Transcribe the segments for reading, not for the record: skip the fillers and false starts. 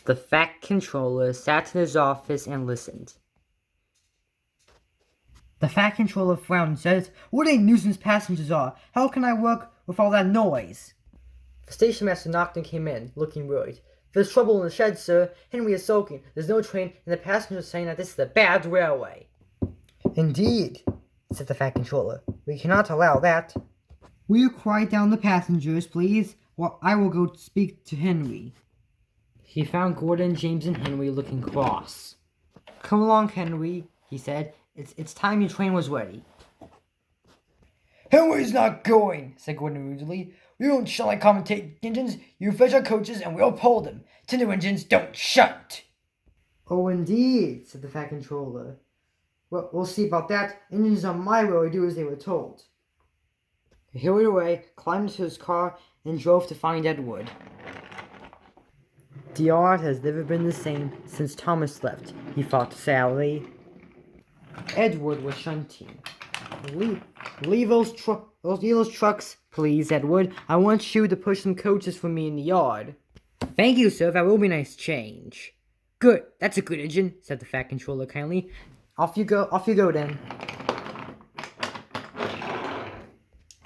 The Fat Controller sat in his office and listened. The Fat Controller frowned and said, "What a nuisance passengers are! How can I work with all that noise?" The station master knocked and came in, looking worried. "There's trouble in the shed, sir. Henry is sulking. There's no train, and the passengers are saying that this is a bad railway." "Indeed," said the Fat Controller. "We cannot allow that." "Will you quiet down the passengers, please, while I will go speak to Henry?" He found Gordon, James, and Henry looking cross. "Come along, Henry," he said. It's time your train was ready." "Henry's not going," said Gordon rudely. "We don't shunt like common engines. You fetch our coaches and we'll pull them. Tender engines don't shunt." "Oh, indeed," said the Fat Controller. "Well, we'll see about that. Engines on my railway do as they were told." He hurried away, climbed into his car, and drove to find Edward. "The yard has never been the same since Thomas left," he thought sadly. Edward was shunting. Leave those trucks, please, Edward. I want you to push some coaches for me in the yard." "Thank you, sir. That will be a nice change." "Good. That's a good engine," said the Fat Controller kindly. Off you go then."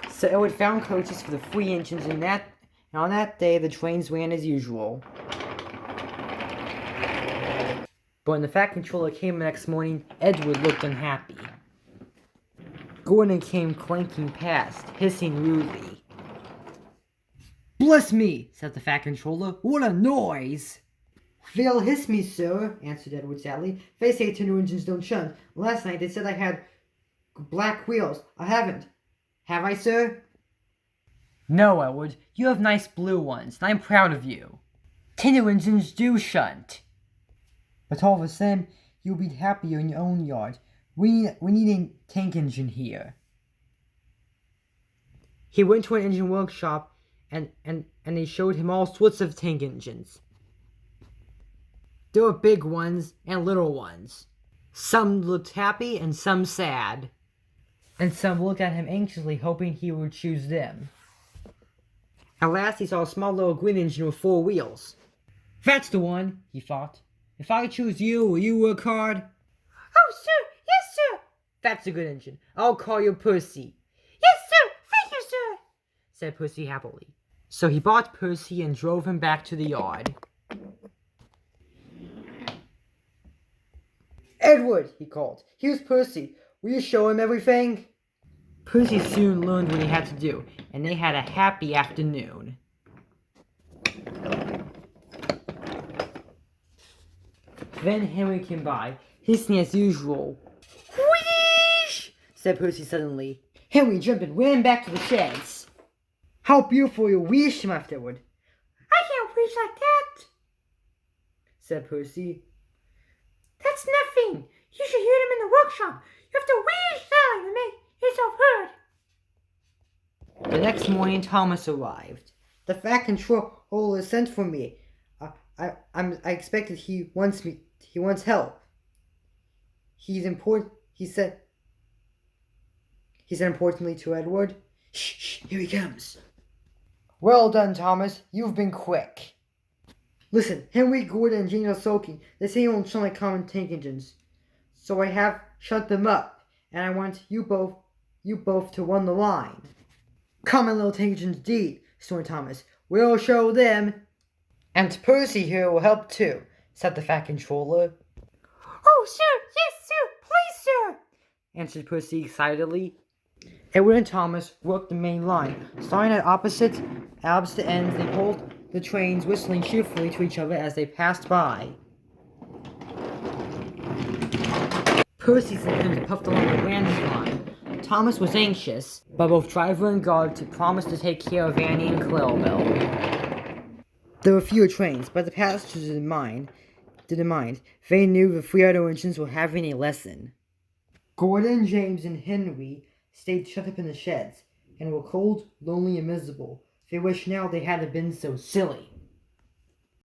So Edward found coaches for the 3 engines, and on that day the trains ran as usual. But when the Fat Controller came the next morning, Edward looked unhappy. Gordon came clanking past, hissing rudely. "Bless me," said the Fat Controller. "What a noise!" "They'll hiss me, sir," answered Edward sadly. "They say tender engines don't shunt. Last night they said I had black wheels. I haven't. Have I, sir?" "No, Edward. You have nice blue ones, and I'm proud of you. Tender engines do shunt. But all the same, you'll be happier in your own yard. We need a tank engine here." He went to an engine workshop, and they showed him all sorts of tank engines. There were big ones and little ones. Some looked happy and some sad. And some looked at him anxiously, hoping he would choose them. At last he saw a small little green engine with 4 wheels. "That's the one," he thought. "If I choose you, will you work hard?" "Oh, sir! Yes, sir!" "That's a good engine. I'll call you Percy." "Yes, sir! Thank you, sir!" said Percy happily. So he bought Percy and drove him back to the yard. "Edward," he called. "Here's Percy. Will you show him everything?" Percy soon learned what he had to do, and they had a happy afternoon. Then Henry came by, hissing as usual. "Wheesh!" said Percy suddenly. Henry jumped and ran back to the sheds. "How beautiful your wheesh," laughed Edward. "I can't wheesh like that," said Percy. "That's nothing. You should hear them in the workshop. You have to wheesh loud to make yourself heard." The next morning Thomas arrived. "The Fat Controller sent for me. I expected he wants help. He's important," he said importantly to Edward. Shh, here he comes." "Well done, Thomas. You've been quick. Listen, Henry, Gordon, and James are sulking. They say you won't shun like common tank engines. So I have shut them up, and I want you both to run the line." "Common little tank engines indeed," snorted Thomas. "We'll show them." "And Percy here will help too," said the Fat Controller. "Oh, sir! Yes, sir! Please, sir!" answered Percy excitedly. Edward and Thomas worked the main line. Starting at opposite ends, they pulled the trains, whistling cheerfully to each other as they passed by. Percy's engines puffed along the branch line. Thomas was anxious, but both driver and guard promised to take care of Annie and Clarabelle. There were fewer trains, but the passengers didn't mind. They knew the 3 other engines were having a lesson. Gordon, James, and Henry stayed shut up in the sheds, and were cold, lonely, and miserable. They wished now they hadn't been so silly.